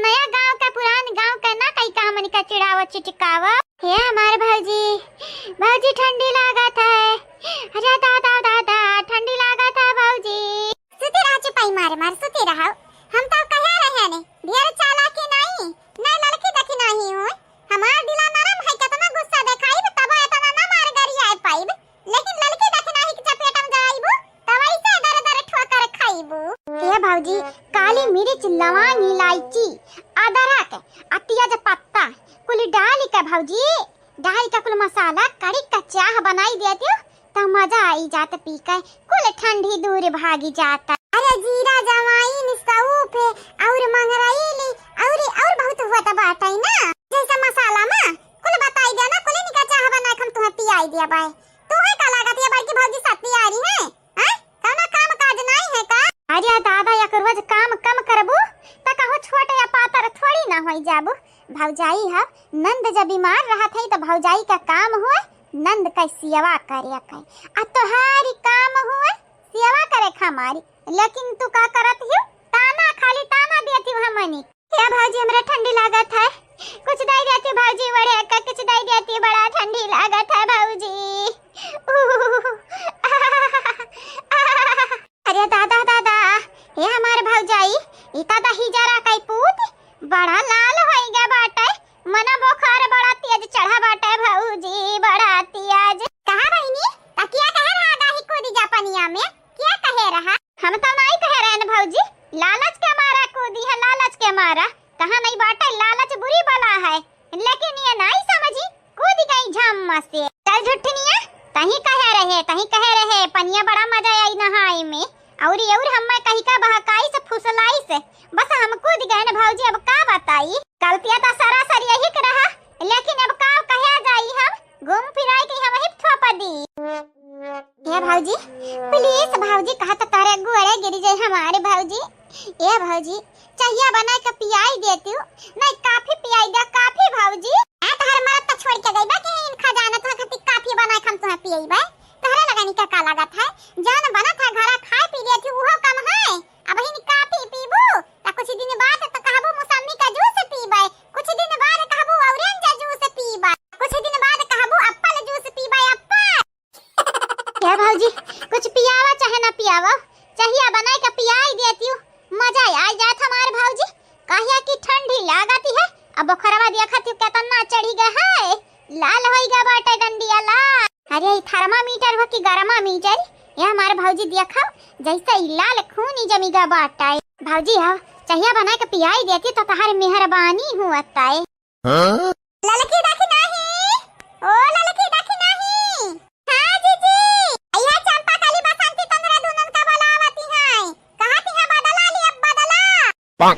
नया गांव का पुरान गांव का ना कई काम का चिड़ावा चिटकावा हे हमारे भौजी। भौजी ठंडी लागत है। अरे दादा दादा ठंडी लागत है भौजी। सुते रहा चुपाई मारे मार सुते रहा। हम तो कह रहे ने ढेर चालाकी नहीं ना लड़की देखी नहीं हो। हमार दिला नरम है कितना गुस्सा दिखाई तब इतना ना मार गरी आए पाइब लेकिन लड़की देखी नहीं कि चपेटम जाइबो तब ऐसे दर दर ठोकर खाइबो। हे भौजी काली मिर्च लवंग इलायची अदरक अतिया पत्ता कुल डाल के भौजी डाल के कुल मसाला कड़ी का चाह बनाई देती तो मजा आई जाता पी के कुल ठंडी दूर भागी जाता। अरे जीरा जवाइन सौंफ और मंगराइली और बहुत हुआ त बाटई ना जैसा मसाला में कुल बताई दे ना कुल निका चाह बना के हम तुम्हें पियाई दिया बाय। तू है का लागत है बड़की भौजी सत्ती आ रही है हैं कना काम काज नहीं है का। अरे दादा या रोज काम कम करबू त कहो छोटे या पातर थोड़ी ना होई जाबू। भौजाई है नंद जब बीमार रहत है तो भौजाई का काम हुए नंद का सेवा करे के आ तोहारी काम हुए सेवा करे हमारी लेकिन तू का करत है ताना खाली ताना देती हूं हमनी। क्या भौजी हमरा ठंडी लागत है कुछ दे देती भौजी बड़े का कुछ दे देती बड़ा ठंडी लागत है भौजी। अरे दादा दादा ये हमारे भौजाई इता दही जरा कई पूत बड़ा लाल होई गया बाटे मना बुखार बड़ा तेज चढ़ा बाटे भौजी बड़ा तेज। कहां बहिनी तकिया कह रहा गाही कूदी जा पनिया में क्या कह रहा। हम तो नहीं कह रहे हैं भौजी लालच के मारा कूदी है लालच के मारा कहां नहीं बाटे लालच बुरी बला है लेकिन ये नहीं समझी कूदी गई झम्मा से चल झुठनिया तही कह रहे पनिया बड़ा मजा आई नहाई में और हम कहीं का बहकाई से फुसलाई से बस हम कूद गए न भौजी। अब का बताई गलतियां तो सरासर यही कर रहा लेकिन अब का कहे जाई हम घूम फिराई के हम ही थोपा दी। ये भौजी प्लीज भौजी कहा तो तारे गुड़े गिर जाए हमारे भौजी। ए भौजी चाहिए बना के पियाई देती हूं नहीं काफी पियाई दे काफी भौजी। आ तहर मरद तो छोड़ के गई बा कि इन खजाना तो खाती काफी बना के हम तुम्हें पियाई बा तहरा लगानी का लागत है जान बना था घरा खाए पी लेती वो कम है। अब ही काफी पीबू ता कुछ दिन बाद तो कहबो मौसमी का जूस पीबे कुछ दिन बाद कहबो ऑरेंज जूस पीबे कुछ दिन बाद कहबो एप्पल जूस पीबे एप्पल। क्या भौजी कुछ पियावा चाहे ना पियावा चाहिए बना के पियाई देती हूं मजा आ जात हमारे भौजी कहिया की ठंडी लागती है। अब बुखारवा देखत कितना चढ़ी गया है लाल होई गया बाटे डंडिया ला। अरे थर्मामीटर हो कि गरमामीटर ये हमारे भौजी देखा जैसे लाल खून जमी गा बाटा भौजी हा चाहिए बना के पियाई देती तो तुम्हारी मेहरबानी हुआता है। ललकी देखी नहीं ओ ललकी देखी नहीं हां जीजी अया चंपा काली बसंती तंदरा दुनन का बुलावती है कहती है बदला ली अब बदला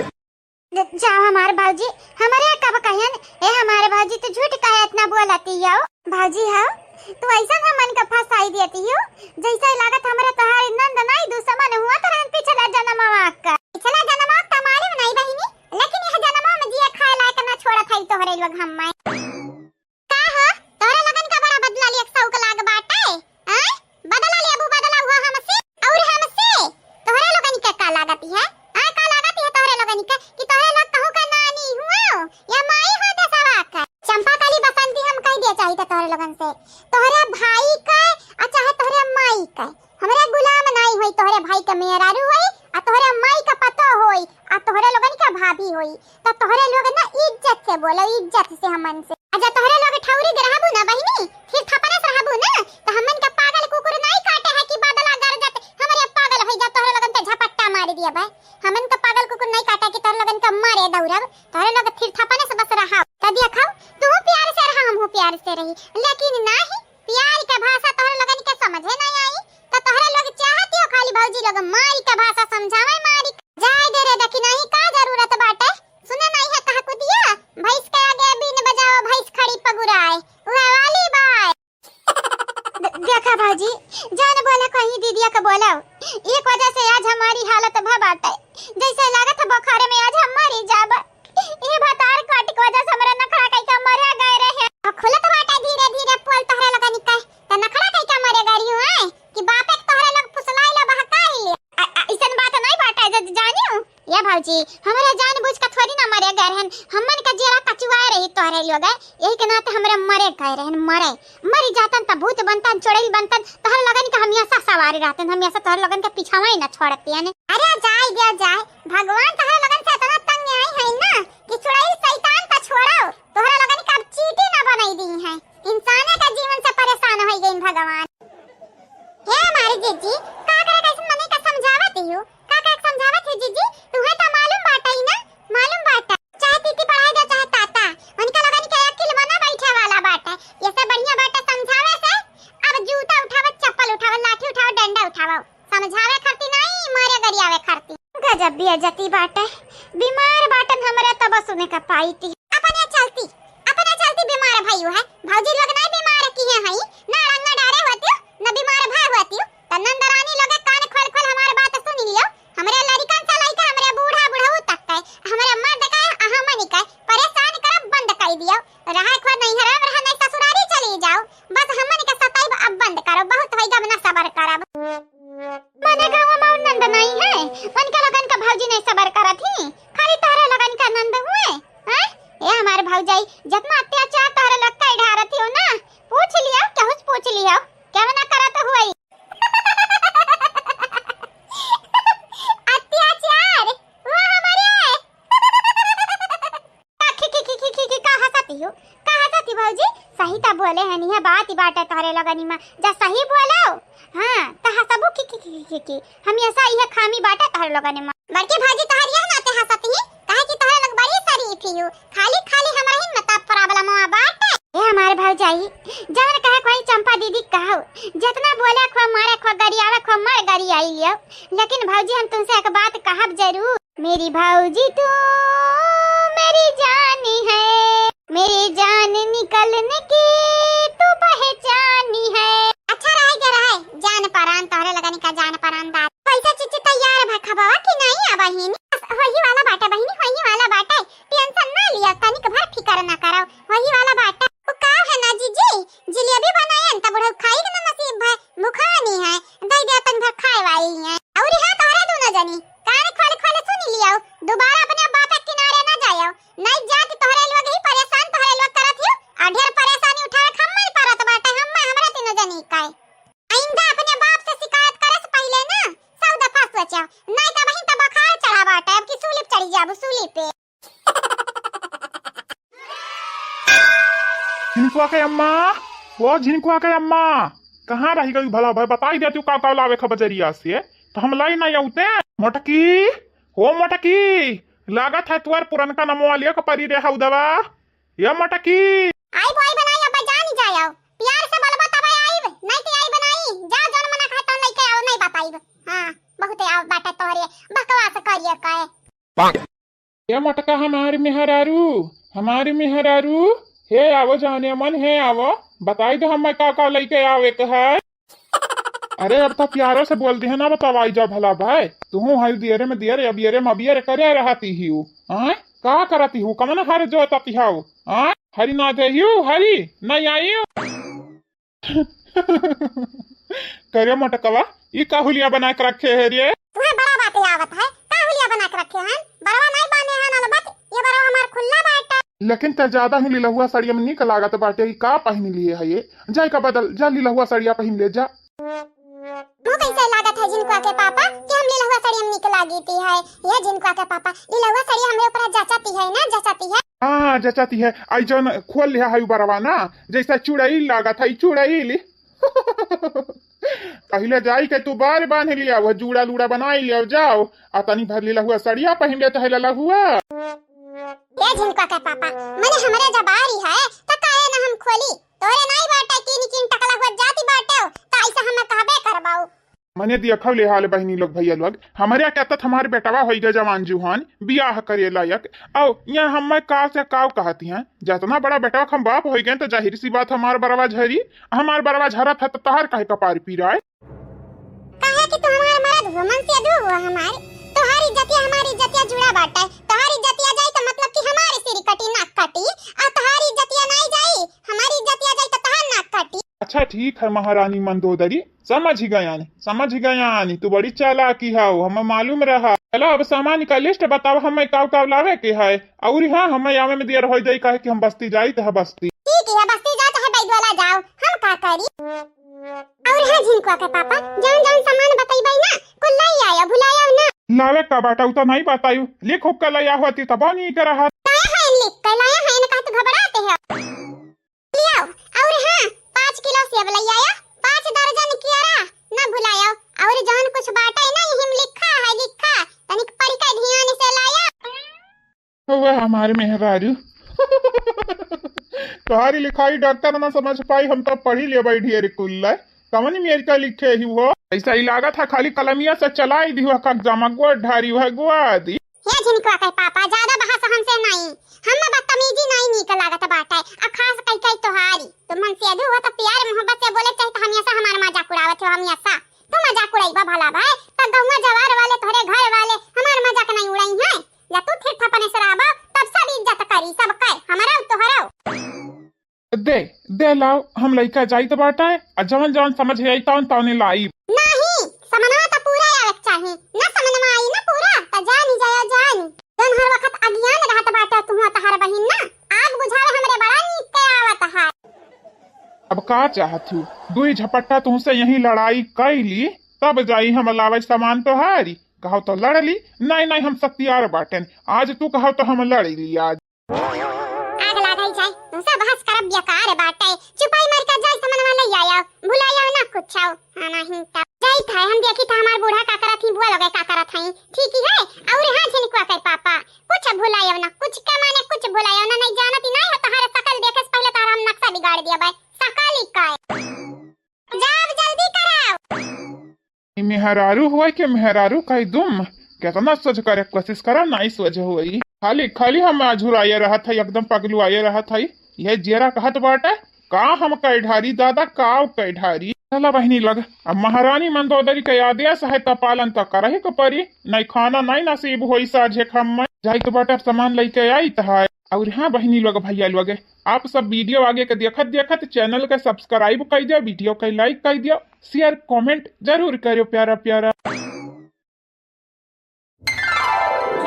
जाओ हमारे भौजी हमारे कब कहन ए हमारे भौजी तो झूठ कहे इतना बोलती हो भौजी हा तू ऐसा ना मन का फसाई देती हो जैसे लागत हमारे तोहार नंद नहीं दुश्मन हुआ तो पिछला जन्म का पिछला जन्म का मालूम नहीं बहिनी लेकिन यह जन्म में जिया खाए लायक ना छोड़ा था तोहरे लोग हम मैं का हो तोहरे लगन का बड़ा बदला लिया सौक लाग बाटे हैं बदला लिया अबू बदला हुआ हमसे और हमसे तोहरे लोगन का लागती है हां का लागती है तोहरे लोगन का कि तोहरे लोग कहू का नानी हुआ या माई हो दसवा का चंपा काली बसंती हम कह दिया चाहिए तोहरे लोगन से तोहरे भाई का चाहे तोहरे माई का हमरे गुलाम नहीं होई तोहरे भाई का मेहरारू होई आ तोहरे माई का पतो होई आ तोहरे लोगन का भाभी होई तो तोहरे लोग ना इज्जत से बोलो इज्जत से हमन से अजा तोहरे लोग ठौरी रहबू ना बहिनी फिर थपने से रहबू ना तो हमन का पागल कुकुर नहीं काटे है कि बदला गरजत हमरे पागल होई जा तोहरे लोगन पे झपट्टा मार दिया भाई हमन का पागल कुकुर नहीं काटा कि तोहरे लोगन का मारे दौड़ब तोहरे लोग फिर थपने से बस रहा तब देखा तू प्यार से रहा हम प्यार से रही लेकिन नहीं प्यार का भाषा तोहरे लोगन के समझे नहीं आई तो तोहरे लोग चाहती हो खाली भौजी लोग मारी का भाषा समझावे मारी जाए दे रे देखी नहीं का जरूरत बाटे सुने नहीं है कहा को दिया भैंस के आगे बीन बजाओ भैंस खड़ी पगुराए वह वाली बात देखा भौजी जान बोला कहीं दीदिया का बोला एक वजह से आज हमारी हालत भा बाटे जैसे लागत बुखार में आज हम मरी जाब ये भतार काट के वजह से हमरा नखरा कई का मर गए रहे खुलत बाटे धीरे धीरे पोल तोहरे लोगन का त नखरा कई का मरे गरी है कि बाप एक तोहरे लोग फुसलाई ला बहका ही ले ऐसन बात नहीं बाटे जानियो ये भौजी, हमरा जानबूझ के थोड़ी ना मरे गए रहन, हमन का जेरा कचुआए रही तोहरे लोग यही के नाते हमरे मरे गए रहन, मरी जातन त भूत बनतन चुड़ैल बनतन, तोहर लगन के हमेशा सवारी रहतन, हमेशा तोहर लगन के पीछावा ही ना छोड़ती है। अरे जाए गया जाए, भगवान तोहर लगन से इतना तंग आई है ना कि चुड़ैल शैतान का छोड़ो, तोहर लगन के अब चीटी ना बनाई दी है, इंसान का जीवन से परेशान हो गई भगवान। हे हमारी जीजी का करे कैसे मने का समझावती हूं, का समझावत है जीजी, तुम्हें तो मालूम बाटा ही ना, मालूम बाटा चाहे तीती पढ़ाई दे चाहे ताता, उनका लगन के अकेले बना बैठे वाला बाटा, ये सब बढ़िया बाटा समझावे से अब जूता उठावत, चप्पल उठावत, लाठी उठावत, डंडा उठावत, समझावे खरती नहीं मारे गरियावे खरती। गजब भी अजती बाटा, बीमार बाटन हमरे तब सुने का पाई थी, अपने चलती बीमार भइयो है, भौजी लोग नहीं बीमार किए हई ना, रंगा डारे होती न बीमार भाई होती त नंदरानी लोग कान खोल हमार बात सुन लियो, हमरे लड़कन से लइका हमरे बूढ़ा बुढ़ऊ तक के हमरे मर्द के अहमनी के परेशान करब बंद कर दियो, रहा खो नहीं हराम रहा नहीं ससुरारी चली जाओ, बस हमन के सताइब अब बंद करो, बहुत होई जब ना सबर करब। मने गांव में नंद नहीं है, उनके लगन का भौजी नहीं सबर करत ही, खाली तारे लगन का नंद हुए हैं। ए हमार भौजाई जितना अत्याचार तारे लग के ढारत हो ना, पूछ लिया कहूं, पूछ लिया क्या ना करत हुई अत्याचार वो हमारे का हंसती भौजी, सही त बोले है नहीं बात ही बात है तोहरे लगनी में, जा सही बोलो हां त हसबू की हमेशा यह खामी बात है तोहरे लगनी में। बड़की भौजी तोहर यह नाते हंसती है काहे कि तोहरे लग बड़ी शरीफ ही हो, खाली हमरा ही मत प्रॉब्लम हुआ बात है। ए हमारे भौजाई जवन कहे कोई चंपा दीदी कहो, जितना बोले खो मारे खो गरियावे खो मर गरी आई लियो, लेकिन भौजी हम तुमसे एक बात कहब जरूर, मेरी भौजी तू मेरी जान है, मेरी जान निकलने की तू पहचानी है। अच्छा रहे जान परान तोहरे लगनी का जान परान दाद पैसा चिच्ची तैयार भा खबावा कि नहीं आ बहिनी, वही वाला बाटा बहिनी, वही वाला बाटा, टेंशन ना लिया, तनिक भर फिकर ना करो, वही वाला बाटा वो का है ना जीजी, जिलेबी बनाए त बुढ़ऊ खाई के ना नसीब भाई मुखानी है, दई दे तन भर खाए वाली है। और हां तोहरे दोनों जनी कान खोल सुन लियो, दोबारा अपने बाप के किनारे ना जायो, नहीं जात तोहरे लोग ही परेशान, तोहरे लोग करत हो और ढेर परेशानी उठाए खम्मे परत बाटे, हम हमरा तीनों जनी काए आइंदा अपने बाप से शिकायत करे से पहले ना 100 दफा सोचो, नहीं त वहीं त बखार चढ़ा बाटे, अब की सूली चढ़ी जाबू सूली पे। झिनकुआ के अम्मा, वो झिनकुआ के अम्मा कहाँ रही गई भला भाई, बताई दे तू का लावे खबजरिया से तो हम लाई नहीं आउते। मोटकी हो मोटकी, लागत है तुअर पुरनका नमवा लिया का परी रे हउ दवा, ये मोटकी आई बोई बनाई अब जानी जायो, प्यार से बोलबा तब आईब, नहीं ते आई बनाई जा जोन मना खाता लेके आओ, नहीं बताईब हां बहुत आओ बाटा तोहरे बकवास करिए काए। ये मोटका हमारी मेहरारू हे आवो जाने मन है आवो, बताई दो हम का लेके आवे के है। अरे अब तो प्यारो से बोल दी है ना, बतावाई जा भला भाई, तू हर दियरे में दियरे अब दियरे में बियरे करे रहती ही हूँ, का करती हूँ कमन हर जो तती हाउ हरी ना दे हरी नहीं आई करे मोटकवा ये काहुलिया बना के रखे है रे, तुम्हें बड़ा बातें आवत है, काहुलिया बना के रखे हैं, बड़वा नहीं बने हैं ना बात, ये बड़ा हमार खुला बात है। लेकिन ते ज्यादा ही लीला हुआ साड़िया में निक लागत बाटे, का पहन लिए है ये, जाय का बदल जा लीला हुआ साड़िया पहन ले जा। वो कैसे लागत है जिनका के पापा कि हम लीला हुआ साड़ी में निक लागीती है, ये जिनका के पापा लीला हुआ साड़ी हमरे ऊपर जचाती है ना, जचाती है हाँ जचाती है, आई जन खोल लिया है बरवा ना, जैसा चुड़ैल लागत है चुड़ैल पहले जाई के तू बार बांध लिया, वो जूड़ा लूड़ा बनाई लिया जाओ, आ तनी भर लीला हुआ साड़िया पहन ले चाहे लला हुआ। ये जिनका के पापा मने हमरे जबारी है त काहे ना हम खोली, तोरे नहीं बाटा किन किन टकला हुआ जाती बाटे त ऐसा हम कहबे करबाऊ। मने दिया खवले हाल बहनी लोग भैया लोग, हमारे कहता हमारे बेटवा हो गया जवान जुहान बियाह करे लायक, और यहाँ हम का से काव कहती हैं, जितना बड़ा बेटवा हम बाप हो गए तो जाहिर सी बात हमार बरवा झरी, हमार बरवा झरा था तो तहार काहे कपार पी रहा है, काहे कि तू हमार मर्द हो, मन से दू हुआ हमार, तोहारी इज्जतिया हमारी इज्जतिया जुड़ा बाटा है, तोहारी इज्जतिया जाई तो मतलब कि हमारे सिर कटी नाक कटी, और तोहारी इज्जतिया नहीं जाई हमारी इज्जतिया जाई तो तहार नाक कटी। अच्छा ठीक है महारानी मंदोदरी, समझ गयानी तू बड़ी चालाकी है, हमें मालूम रहा। चलो अब सामान का लिस्ट बताओ, हमें का लावे के है। और हाँ हमें आवे में देर हो जाई, कहे कि हम बस्ती जाई तो बस्ती। ठीक है बस्ती जा चाहे बैद वाला जाओ, हम का करी। और हाँ झिनकुआ के पापा जान जान सामान बताइबई ना, कुल लाई आया भुलाया ना। लावे का बाटा तो नहीं बतायू, लिख हुक्का लाया होती तब नहीं कर रहा। लाया है लिख के लाया है ना, कहा तो घबराते हो। लियाओ। और हाँ 5 किलो सेब लई आया, 5 दर्जन कियारा ना भुलाया। और जान कुछ बाटा है ना यही लिखा तनिक पढ़ के ध्यान से लाया। वह हमारे मेहरारू तुम्हारी लिखाई डॉक्टर ना समझ पाई, हम तो पढ़ी ले बैठी ढेर कुल कमन मेर का लिखे ही वो ऐसा ही लागत है, खाली कलमिया से चलाई दी हुआ जमा गोड़ ढारी हुआ गुआ दी। ये झिनकुआ के पापा ज्यादा बहस हमसे नहीं, हम बदतमीजी नहीं निक लागत बाटे। आ खास कई तोहारी तुम मन से हुआ तो प्यार मोहब्बत से बोले चाहे तो हम ऐसा हमारा मजाक उड़ावत हो, हम ऐसा तो मजाक उड़ाईबा भला भाई त गौवा जवार वाले तोरे घर वाले हमार मजाक नहीं उड़ाई है। या तू फिर थपने सराबा तब सब इज्जत करी सब कर हमारा तोहरा। दे लाओ, हम लइका जाई तो बाटा है, जवन जवन समझ आई तवन तवने लाई। नहीं समनवा तो पूरा आवे चाहिए ना, समनवा आई ना पूरा त जानी जाया जानी। जन हर वक्त अज्ञान रहत बाटा तुम तहार बहिन ना, आग बुझावे हमरे बड़ा नीक के आवत है। अब का चाहत हूँ, दुई झपट्टा तुमसे यही लड़ाई कैली तब जाई हम लावे सामान तो हारी। कहो तो लड़ ली, नहीं हम सत्यार बाटन, आज तू कहो तो हम लड़ ली। आज आग लगाई जाए तुमसे बहस करब बेकार बाटे, चुपाई मार के जाए सामान वाला आया भुलाया ना कुछ आओ। हां नहीं तब जाई था हम देखी था हमार बूढ़ा का करत ही बुआ लगे का करत हई ठीक ही है। और हां झिनकुआ के पापा कुछ भुलाया ना, कुछ के माने कुछ भुलाया ना, नहीं जानती नहीं है तहारे शकल देखे से पहले तारा हम नक्शा बिगाड़ दिया भाई शकल ही का। जाओ जल्दी कराओ। मेहरारू हुआ के मेहरारू कही दुम कितना सोच करे कोशिश करा, नहीं सोच हुई खाली हम झुराए रहा था, एकदम पगलू आए रहा था। यह जेरा कहत बाटे का हम कैढारी दादा काव कैढारी। चला बहनी लग, अब महारानी मंदोदरी के आदेश है तो पालन तो करही को परी, नहीं खाना नहीं नसीब होई साझे खम जाई तो बाटे सामान लेके आई है। और हाँ बहनी लोग भैया लोग, आप सब वीडियो आगे के देखत चैनल के सब्सक्राइब कर दियो, वीडियो के लाइक कर दियो, शेयर कमेंट जरूर करो प्यारा प्यारा।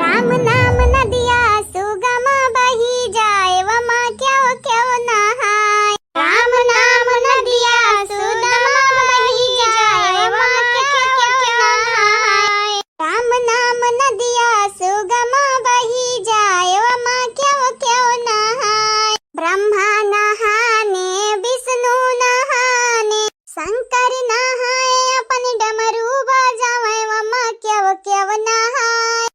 राम नाम नदिया सुगम बही जाए वमा क्यों क्यों नहाय। राम नाम नदिया सुगम बही जाए वमा क्यों क्यों नहाय। राम नाम नदिया सुगम बही जाए वमा क्यों क्यों नहाय। ब्रह्मा नहाने विष्णु नहाने शंकर नहाए अपन डमरू बजावे वमा क्यों क्यों नहाय।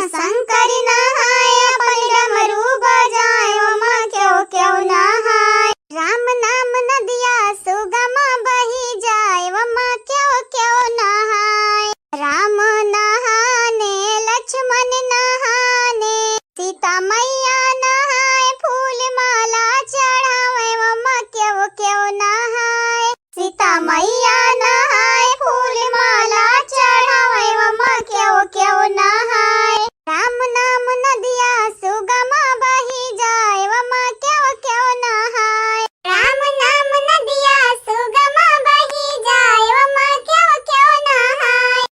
शंकर नहाए अपन डमरू बजाए वमा क्यों क्यों नहाय। राम नाम नदिया सुगम बही जाए वमा क्यों क्यों नहाय। राम नहाने लक्ष्मण नहाने सीता मैया नहाए फूल माला चढ़ावे वमा क्यों क्यों नहाय। सीता मैया नहाए फूल माला चढ़ावे वमा क्यों क्यों नहाय। राम नाम नदिया सुगम बही जाए वमा क्यों क्यों नहाय। राम नाम नदिया सुगम बही जाए वमा क्यों क्यों नहाय।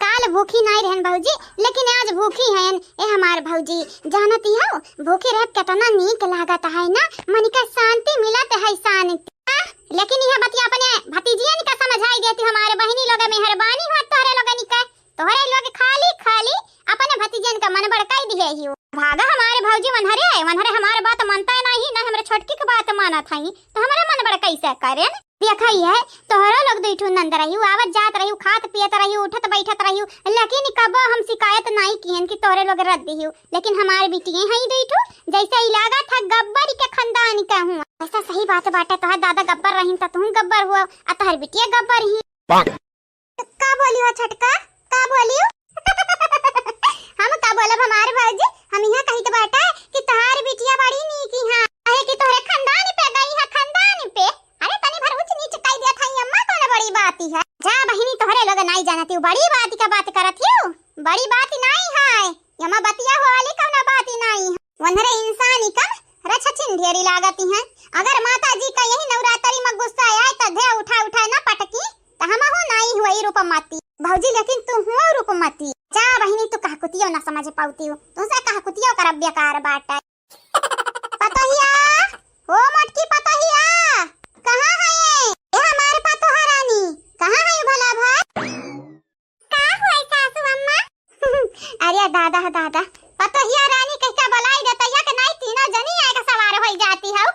काल भूखी नहीं रहन भौजी, लेकिन आज भूखी हैं ए हमार भौजी। जानती हो भूखे रह कितना नीक लागत है ना, मन का शांति मिलत है शांति। लेकिन यह बतिया अपने भतीजियन का समझाई देती हमारे बहनी लोग, मेहरबानी हो तोहरे लोगन का, तोहरे लोग खाली अपने भतीजन का मन भड़काई दिए ही भागा। हमारे भौजी मनहरे हमारे बात मानता नहीं ना, हमारे छोटकी की बात माना था तो हमारा मन भड़काई से करे देखा ही है। तोहरा लोग बैठू नंद रही आवत जात रही खात पियत रही उठत बैठत रही, लेकिन कब हम शिकायत नहीं कियन कि तोहरे लोग रद्द दी। लेकिन हमारे बेटियां हैं बैठू जैसे इलागा था गब्बर के खानदान का हूँ, ऐसा सही बात बाटे। तोहर दादा गब्बर रही तो तुम गब्बर हुआ और तोहर बिटिया गब्बर ही। का बोली हो छटका का बोली हम का बोलब हमारे भौजी, हम यहाँ कही तो बाटा कि तोहार बिटिया बड़ी नीक है, है कि तोहरे खानदान पे गई है खानदान पे। अरे तनी भर ऊंच नीच कह दिया था अम्मा, कौन बड़ी बात है। जा बहिनी तोहरे लोग नहीं जानती बड़ी बात का बात करत हो, बड़ी बात नहीं है यमा बतिया हो वाली कौन बात नहीं है। वनरे इंसानी कम रछछिन ढेरी लागती हैं। अगर माता जी का यही नवरात्रि में गुस्सा ना समझ पाती हूँ तुमसे कहा कुतियो कर बेकार बाटा पतोहिया ओ मोटकी पतोहिया कहाँ है ये हमारे पतोहा रानी कहाँ है ये भला भाई का हुआ सासू अम्मा अरे दादा दादा पतोहिया रानी कैसा बलाई देता है कि नहीं तीनों जनी आएगा सवार हो जाती है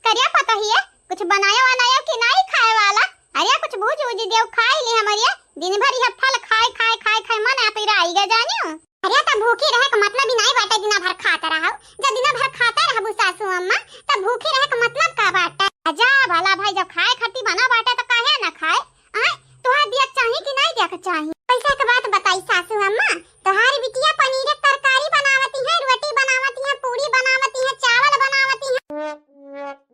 करिया पतोहिया कुछ बनाया बनाया कि नहीं खाए वाला अरे कुछ भूज उज देव खाई ले हमारे दिन भर यह फल खाए खाए खाए खाए मन आप आई गा जानियो अरे तब भूखी रहे का मतलब भी नहीं बाटे दिन भर खाता रहो जब दिन भर खाता रहबू सासू अम्मा तब भूखी रहे का मतलब का बाटे अजा भला भाई जब खाए खट्टी बना बाटे तो काहे ना खाए आय तोहार दिया चाहिए कि नहीं दिया चाहिए पैसा के बात बताई सासू अम्मा तोहारी बिटिया पनीर तरकारी बनावती है रोटी बनावती है पूरी बनावती है चावल बनावती है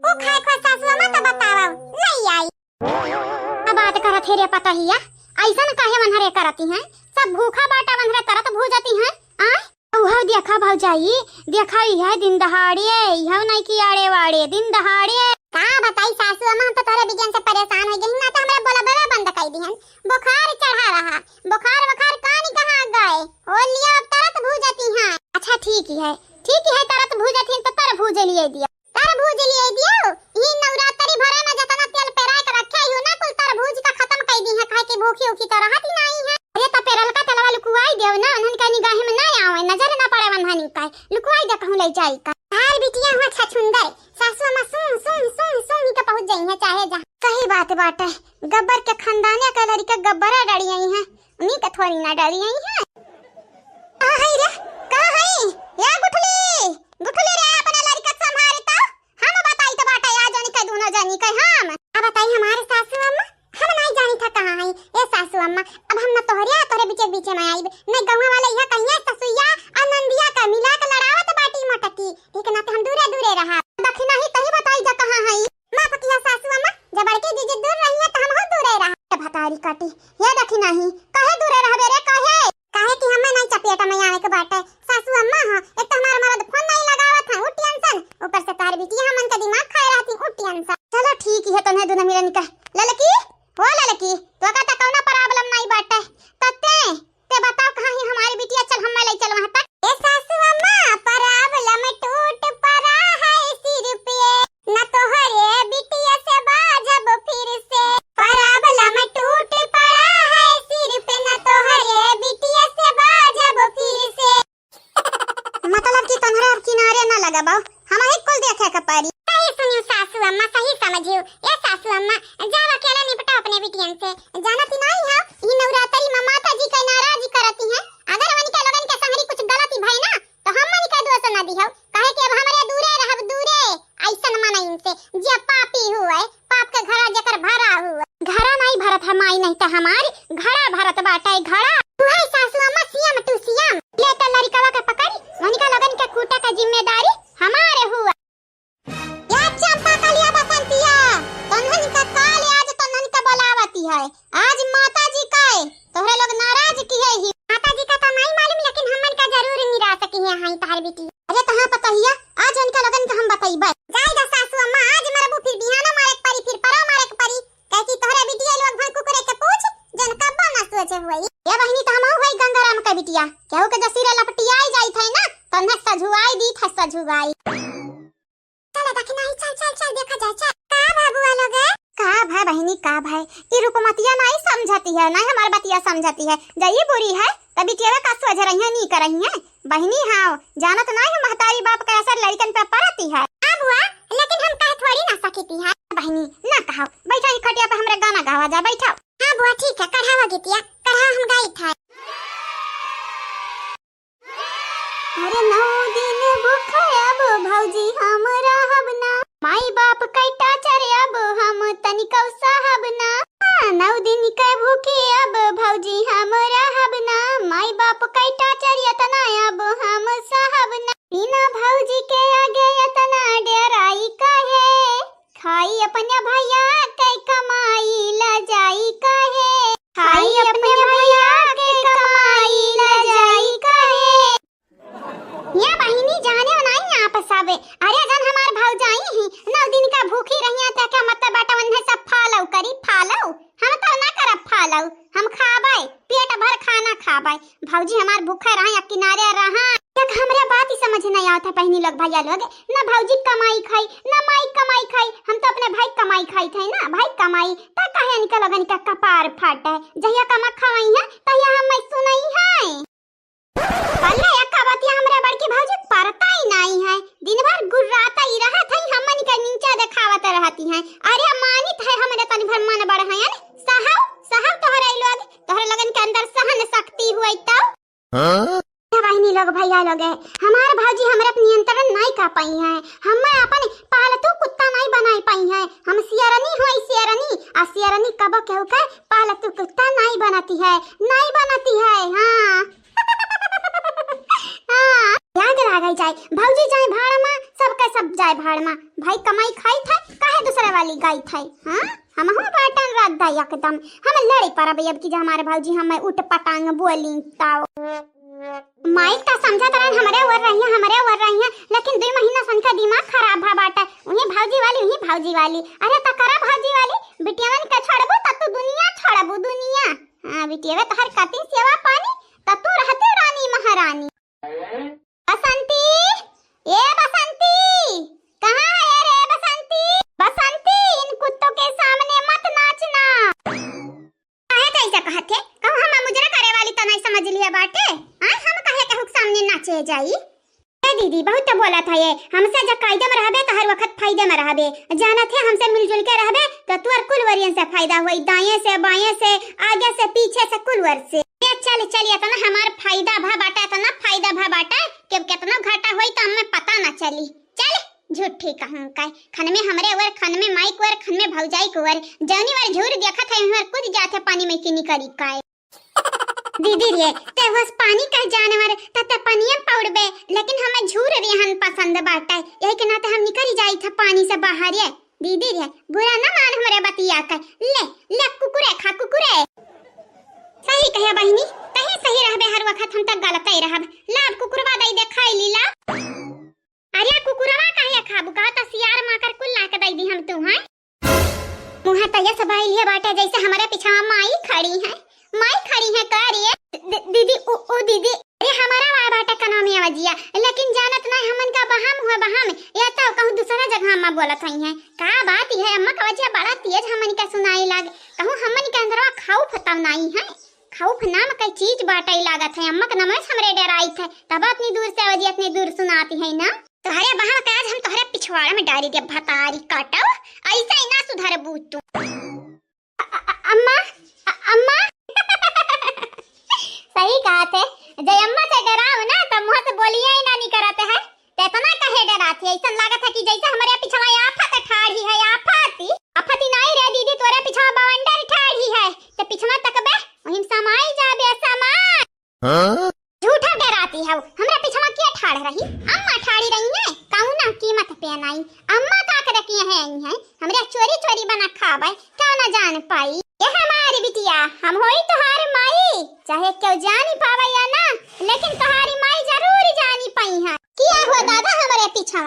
वो खाए खा सासू अम्मा तो बतावा नहीं आई अब बात करत है रे पतोहिया ऐसा काहे मनहरे करती हैं सब भूखा बाटा मनहरे तरत भूजती हैं आ ओहो देखा भौजाई देखा यह दिन दहाड़े यह नहीं की आड़े वाड़े दिन दहाड़े का बताई सासू अम्मा तो तोरे बिजन से परेशान हो गई ना तो हमरा बोला बड़ा बंद कर दिहन बुखार चढ़ा रहा बुखार कहां कहां गए ओ लिया अब तरत भूजती हैं अच्छा ठीक है तरत भूजती तो तर भूज लिए दिया तर भूज लिए दियो ई नवरात्रि भरे में जतना तेल पेराय के रखे हो ना कुल तर भूज का खत्म कर दी है खाए की भूखी उखी तो रहत ही नहीं है अरे त पेरल का तलवा लुकुवाई देव ना उन्हन का निगाह में ना आवे नजर ना पड़े वन्हनी का लुकुवाई दे कहूं ले जाई का हाल बिटिया हुआ छछुंदर सासू अम्मा सुन के पहुंच जाई है चाहे जा सही बात बाटे गब्बर के खानदानिया का लड़का गब्बरा डरी आई है उन्हीं का थोड़ी ना डरी आई है आ है रे का है या गुठली रे अपना लड़का संभारे तो हम बताई तो बाटा या जानी का दोनों जानी का हम अब बताई हमारे सासू अम्मा हम नहीं जानी था कहां है ए सासू अम्मा अब हम न तोरे बीच में आई नहीं गांव वाले यहां कहिया ससुया आनंदिया का मिला के लड़ावत बाटी मोटकी ठीक ना तो हम दूरे रहा दखिना ही तही बताई जा कहां है मां पतिया सासू अम्मा जब बड़की दीदी दूर रही है तो हम हो दूरे रहा भतारी काटी ये दखिना ही काहे दूरे रहबे रे काहे कि हमें नहीं चपेटा में आवे के बाटे सासू अम्मा हां एक तो हमारा मर्द फोन नहीं लगावत है उठ टेंशन ऊपर से तार बिटिया हमन का दिमाग खाए रहती उठ टेंशन चलो ठीक है तने दोनों मिलन का ललकी हो ललकी तो का कौना प्रॉब्लम नहीं बाटे ते बताओ कहां है हमारी बिटिया चल हम ले चल वहां तक ए सासू अम्मा प्रॉब्लम टूट पड़ा है सिर पे न तो हरे बिटिया से बाजब फिर से प्रॉब्लम टूट पड़ा है सिर पे न तो हरे बिटिया से बाजब फिर से मतलब कि तोहरा किनारे न लगाबो हम एक कुल देखे के पारी सही सुनियो सासू अम्मा सही समझियो ए सासू अम्मा जाव अकेला निपटा अपने बिटियन से जानती नहीं है ई नवरात्रि में माता जी का नाराज करती है अगर वनी के लोगन के संगरी कुछ गलती भई ना तो हम मनी का दोष न दिहौ काहे कि अब हमरे दूरे रहब दूरे ऐसन माना इनसे जे पापी हुए पाप के घड़ा जेकर भरा हुआ घड़ा नहीं भरत है माई नहीं तो हमारी घड़ा भरत बाटे घड़ा तू है सासू अम्मा सीएम टू सीएम ले तो लड़कवा के पकड़ वनी का लोगन के कूटा का जिम्मेदारी हमारे हुआ या चंपा कलिया बसंतिया तन्हन का काल आज तन्हन का बुलावती है आज माता जी का है तोहरे लोग नाराज की है ही माता जी का तो नहीं मालूम लेकिन हमन का जरूर निराश की है हां तार बेटी अरे तहां पता हिया आज उनका लोगन का हम बताइबे जाई दा सासू अम्मा आज मरबू फिर बिहाना मारे के परी फिर परा मारे के परी कैसी तोहरे बिटिया लोग भन कुकुरे के पूछ जन कब्बा ना सोचे हुई ये बहिनी तो हम होई गंगाराम का बिटिया केहू के जसीरा लपटियाई जाई थे ना तन्हे सझुआई दी था सझुआई चल देखना ही चल देखा जा चल का बाबूआ लोग का भाई बहिनी का भाई की रुकमतिया नहीं समझती है ना हमार बतिया समझती है जई बुरी है तभी केवे का सोच रही है नहीं कर रही है बहिनी हां जानत नहीं है महतारी बाप का असर लड़कन पे पड़ती है बुआ लेकिन हम कह थोड़ी ना सकती है बहिनी ना कहो बैठा ही खटिया पे हमरे गाना गावा जा बैठा हां बुआ ठीक है कढ़ावा गीतिया कढ़ा हम गाई था अरे 9 दिन भूखब भौजी हम रहब ना माई बाप कैटा चरे अब हम तनिक साहब ना 9 दिन के भूखे अब भौजी हम रहब ना माई बाप कैटा चरिया तना अब हम साहब ना बिना भौजी के आगे इतना डराई काहे खाई अपने भैया के कमाई ला जाई काहे खाई अपने भैया के कमाई ला जाई काहे ये बहिनी जाने नहीं आप सब अरे जन हमार भौजाई ही 9 दिन का भूखी रहिया त क्या मतलब बाटा वन्हे सब फालौ करी फालौ हम तो ना भौजी हमार भूखा रहा या किनारे रहा। तक हमरा बात ही समझ नहीं आता पहनी लोग भैया लोग ना भौजी कमाई खाई ना माई कमाई खाई, हम तो अपने भाई कमाई खाई थे ना, भाई कमाई ता कहे निकल लगन का कपार फाटे जहिया कमा खवाई है तहिया हम सुनई है। कल्ले एक बात हमरा बड़की भौजी परता ही नहीं है, दिन भर गुर्राता ही रहत है, हमन के नीचा दिखावत रहती है। अरे मानित है हमरे तन भर मन बड़ है सहाव सहाव तोहरे लोग तोहरे लगन के अंदर सहन शक्ति हुई तो वाहिनी लोग भैया लोग हमारे भौजी हमरा नियंत्रण नहीं कर पाई है, हम अपन पालतू कुत्ता नहीं बनाई पाई है। हम सियरनी होई सियरनी आ सियरनी कबो केहू के पालतू कुत्ता नहीं बनाती है, नहीं बनाती है। हां हां याद रह जाए भौजी जाए भाड़ में सबके सब जाए भाड़ में, भाई कमाई खाई था काहे दूसरे वाली गाई था। हां हम बाटन रात दा एकदम हम लड़ी पर अब की हमारे भौजी हम उठ पटांग बोली ताओ माइक का समझा तरन हमरे ओर रही है, लेकिन 2 महीना सन का दिमाग खराब भा बाटा उन्हीं भौजी वाली। अरे तकरा भौजी वाली बिटियावन के छोड़बो त तू दुनिया छोड़बो दुनिया। हां बिटियावे तहर कति सेवा पानी त तू रहते रानी महारानी। बसंती ए बसंती कहां है रे बसंती? बसंती इन कुत्तों के सामने मत नाचना। काहे कैसे कहते कहूं हम मुजरा करे वाली तो नहीं समझ लिया बाटे। हां हम काहे के हुक सामने नाचे जाई? ए दीदी बहुत बोला था ये हमसे जब कायदे में रहबे तो हर वक्त फायदे में रहबे, जाना थे हमसे मिलजुल के रहबे तो तोर कुल वरियन से फायदा होई, दाएं से बाएं से आगे से पीछे से कुल वर से। चल चलिए तो ना हमार फायदा भा बाटा तो ना फायदा भा बाटा के कितना घाटा होई तो हमें पता ना चली। चल झूठी कहूं काय खन में हमरे वर खन में माइक वर खन में भौजाई को वर जौनी वर झूर देखत है हर कुछ जाते पानी में की निकली काय। दीदी रे ते बस पानी का जानवर तते पानीम पौड़बे, लेकिन हमें झूर रिहन पसंद बाटा यही के नाते हम निकल जाई था पानी से बाहर। ये दीदी रे बुरा ना मान हमरे बतिया कर ले ले कुकुरे खा कुकुरे। सही कहे बहिनी कहीं सही रहबे हर वक्त हम तक गलत ही रहब। लाभ कुकुरवा दई दे खाई लीला। अरे कुकुरवा काहे खाबू का त सियार माकर कुल ला के दई दी हम तू हैं मुहा तया सबाई लिए बाटे जैसे हमारे पीछे माई खड़ी है करिए दीदी ओ दीदी अरे हमारा वा बाटे का नाम है वजिया, लेकिन जानत नहीं हमन का बहाम हुआ बहाम या तो कहूं दूसरा जगह अम्मा बोलत हई है का बात है। अम्मा का वजिया बड़ा तेज हमन का सुनाई लाग कहूं हमन के अंदरवा खाऊ फताव नहीं है, खाऊ नाम का चीज बाटे लागत है। अम्मा का नाम हमरे डराई थे तब इतनी दूर से वजिया इतनी दूर सुनाती है ना। तुम्हारे बहाव का आज हम तुम्हारे पिछवाड़ा में डाली दे भतारी काटो ऐसा ही ना सुधर बूत तू। अम्मा अम्मा सही कहा थे जय अम्मा से डराओ ना तो मुंह से बोलिया ही ना नहीं करते है ते तो ना कहे डराती ऐसा लागत है कि जैसे हमारे पिछवा आफत ठाड़ी है आफती नहीं रे दीदी तोरे पिछवा बवंडर ठाड़ी है ते पिछवा तक बे वहीं समाई जाबे समाई। झूठा डराती है हमरा पिछवा के ठाड़ रही अम्मा ठाड़ी रही है कहूं ना कीमत पे नहीं अम्मा का कर किए हैं हमरे चोरी चोरी बना खाबे क्या ना जान पाई। ये हमारी बिटिया हम होई तोहार माई चाहे क्यों जानी पावे या ना, लेकिन तोहारी माई जरूर जानी पाई है। किया हुआ दादा हमारे पीछा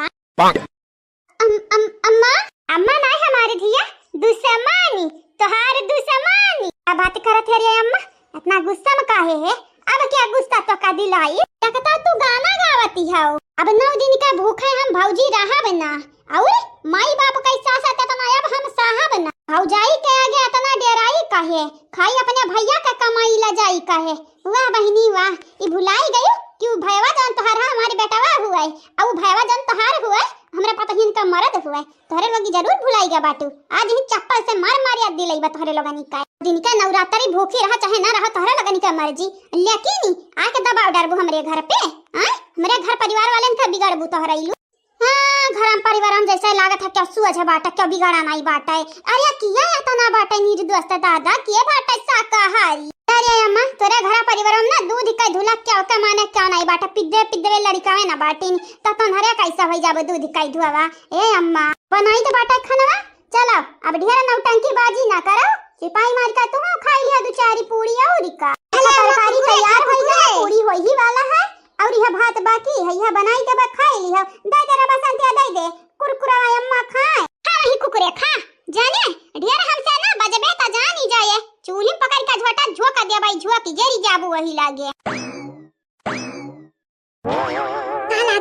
अम्मा अम्मा ना हमारी धिया दुश्मनी तोहार दुश्मनी अब बात करत है रे अम्मा इतना गुस्सा में काहे है? अब क्या गुस्सा तो का दिलाई लगता तू गाना गावती है। अब 9 दिन का भूखे हम भौजी रहा बना और माई बाप का साथ तना अब हम साहब ना भौजाई के आगे इतना डेराई काहे खाई अपने भैया का कमाई ला जाई काहे। वाह बहिनी वाह ई भुलाई गई कि भैया जान तोहार हमारे बेटावा हुआ है और भैया जान तोहार हुआ है हमरा पता हिन का मरद हुआ है तोहरे लोग जरूर भुलाईगा बाटू आज ही चप्पल से मार मार याद दिलाई बा तोहरे लोगनी का दिन का नवरात्रि भूखी रहा चाहे ना रहा तोहरे लोगनी का मर्जी, लेकिन आके दबाव डरबू हमरे घर पे हां हमरे घर परिवार वाले ने बिगड़बू तोहरे इलू। हां घर परिवार हम जैसे लागत है क्या सुअज बाटा क्या बिगाड़ा नहीं बाटा है। अरे किया तना बाटा निर्दोष दादा किए बाटा शाकाहारी। अरे अम्मा तोरे घर परिवार में ना दूध का धुला क्या का माने क्या नहीं बाटा पिद्दे लड़कावे ना बाटिन त तोहरे कैसा हो जाबे दूध का धुआवा। ए अम्मा बनाई तो बाटा खाना चलो अब ढेर नौटंकी बाजी ना करो सिपाही मार का तुम खाई लिया दो चारी पूरी और का तरकारी तैयार हो गए पूरी हो ही वाला है और यह भात बाकी है यह बनाई के बाद खाई लियो दे जरा बसंतिया दे दे कुरकुरा अम्मा खाए खा वही कुकुरे खा जाने ढेर हमसे ना बजबे त जान ही जाए चूल्ही पकड़ के झोटा झोका दे भाई झोकी जेरी जाबू वही लागे।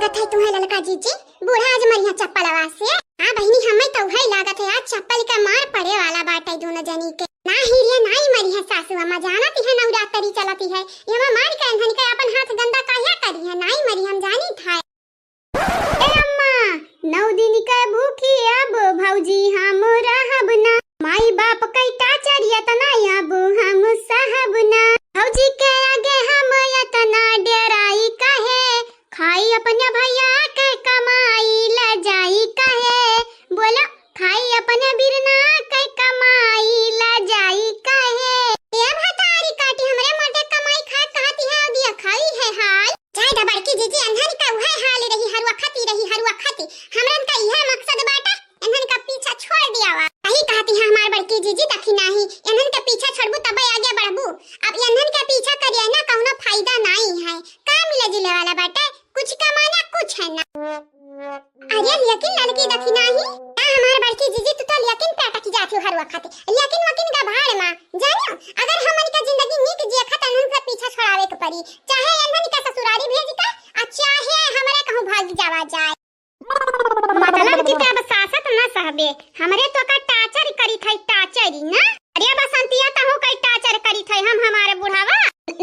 लागत है तुम्हें ललका जीजी बूढ़ा आज मरिया चप्पलवा से। हां बहिनी हमें तो वही लागत है आज चप्पल का मार पड़े वाला बाटे दोनों जनी के। ना हिरिया ना ही मरिया सासू अम्मा जानती है नवरात्रि चलती है ये हम मार के धन के अपन हाथ गंदा काहे करी है ना ही मरी हम जानी था। ए अम्मा 9 दिन के भूखी अब भौजी हम रहब ना माई बाप कई टाचरिया तना अब हम सहब ना भौजी के आगे हम यतना डेराई काहे खाई अपने भैया के कमाई ले जाई काहे बोलो खाई अपने बिरना के कमाई ले जाई काहे ये भतारी काटी हमरे मोटे कमाई खा कहती है दिया खाई है हाल चाहे डबर की जीजी अंधन का वह हाल रही हरुआ खाती हमरन का यह मकसद बाटा इन्हन का पीछा छोड़ दिया वा सही कहती है हमार बड़की जीजी दखी नहीं इन्हन का पीछा छोड़बू तब आगे बढ़बू अब इन्हन का पीछा करिए ना कहनो फायदा नहीं है का मिले जिले वाला बाटा कुछ कमाना कुछ है ना अरे लेकिन लड़की दखी नहीं हमार बड़की जीजी तू तो लेकिन पेटा की जाती हरुआ खाते लेकिन वकिन का भाड़ मां जानियो अगर हमन का जिंदगी निक जिया खत इन्हन का पीछा छोड़ावे के पड़ी चाहे इन्हन का ससुरारी भेज का चाहे हमरे कहूं भाग जावा जाए मतलब कि तब सासत न सहबे हमरे तो का टाचर करी थई टाचरी ना अरे बसंतिया त हो कई टाचर करी थई हम हमारे बुढ़ावा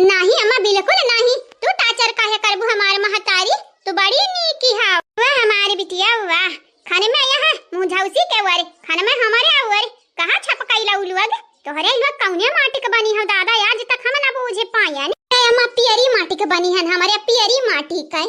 नहीं अम्मा बिल्कुल नहीं तू टाचर काहे करबू हमारे महतारी तू बड़ी नीकी हाव वाह हमारी बिटिया वाह खाने में यहाँ मुझौसी के वारे खाने में हमारे आवर कहां छपकाइला उलुअग तोहरे लोग कौने माटी के बनी है दादा आज तक हम ना बूझे पाया ने अम्मा पियरी माटी के बनी है हमारे पियरी माटी का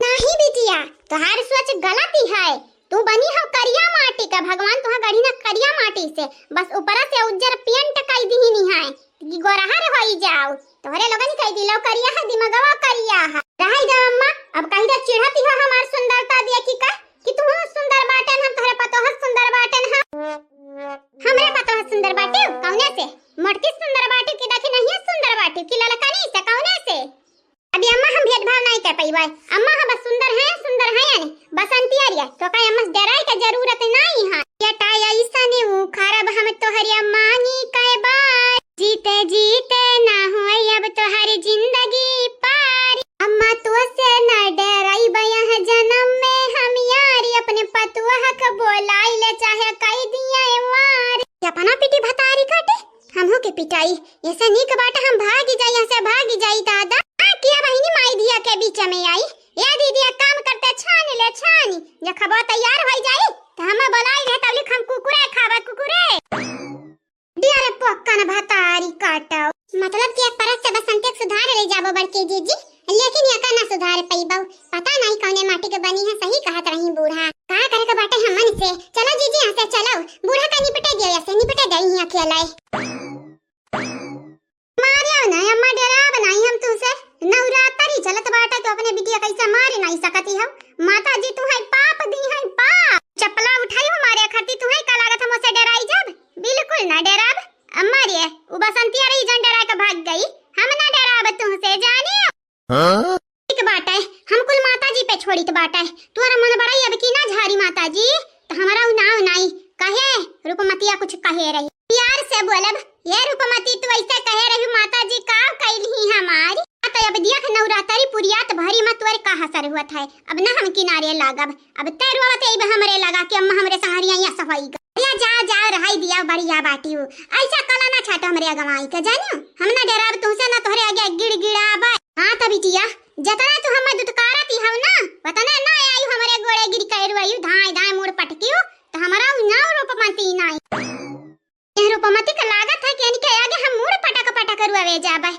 नहीं बिटिया तोहार सोच गलती है तू बनी हो करिया माटी का भगवान तुहा गढ़ी ना करिया माटी से बस ऊपर से उज्जर पेंट कई दी नहीं है कि गोरहर होई जाओ तोहरे लोगन कई दिलो करिया है दिमगवा करिया है रही जा अम्मा अब कहीं दा चिढ़ती हो हमार सुंदरता देखी का कि तू सुंदर बाटन हम तोहरे पतो है सुंदर बाटन है हमरे पतो है सुंदर बाटे कौने से मटकी सुंदर बाटे की देखी नहीं है सुंदर बाटे की ललकनी से कौने से अभी अम्मा हम भेदभाव नहीं कर पाई अम्मा हम बस सुंदर है यानी बसंती आरिया तो कई अम्मा डराई का जरूरत नहीं है यटाया ईसने वो खराब हम तो हरिया मांगी कई बार जीते जीते ना होए अब तो हर जिंदगी पार अम्मा तो से न डराई बया है जन्म में हम यारी अपने पतुआ का बोलाई ले चाहे कई दिया मार अपना पिटी भतारी काटे हम हो के पिटाई ऐसा नीक बाटा हम भागी जाई यहाँ से भागी जाई दादा किया बहिनी माई दिया के बीच में आई ये दीदी काम करते छानी जब खबर तैयार हो जाई तो हम बुलाई रहे तब हम कुकुरे खावा कुकुरे दिया रे पक्का न भतारी काटो मतलब कि एक परत से बसंत एक सुधार ले जाबो बड़के जीजी लेकिन ये का ना सुधार पैबो पता नहीं कौने माटी के बनी है सही कहत रही बूढ़ा का करे के बाटे हमन से चलो जीजी यहां से चलो बूढ़ा का निपटे दियो ऐसे निपटे गई है अकेला मारियो ना अम्मा डरा बनाई हम तुसे नवरात्रि चलत बाटा तो अपने बिटिया कैसे मारे नहीं सकती हो माता जी तू है पाप दी है पाप चपला उठाई हमारे खती तू है का लागत हम से डराई जब बिल्कुल ना डराब अम्मा रे उ बसंती रे जन डरा के भाग गई हम ना डराब तुमसे जानियो हां ठीक बाटा है हम कुल माता जी पे छोड़ी के बाटा है तोरा मन बड़ाई अब की ना झारी माता जी तो हमारा नाव नहीं कहे रूपमतिया कुछ कहे रही प्यार से बोलब ये रूपमती तू ऐसे कहे रही माता जी का कैली हमारी तो अब दिया नवरात्रि पुरियात भरी मत तोरे का हसर हुआ था अब ना हम किनारे लागब अब तेरुआ ते हमरे लगा के अम्मा हमरे सहारिया या सफाई या जा रहाई दिया बढ़िया बाटी हो ऐसा कला ना छाट हमरे गवाई के जानियो हम ना डराब तुमसे ना तोहरे आगे गिड़गिड़ाबा हां त बिटिया जतना तू हम दुतकारती हव ना पता ना आयु हमरे गोड़े गिर कैरुआयु धाय मुड़ पटकियो तो हमारा नाव रूपमती नहीं रूपमती का लागत है कि इनके आगे हम मुड़ पटक रुआवे जाबे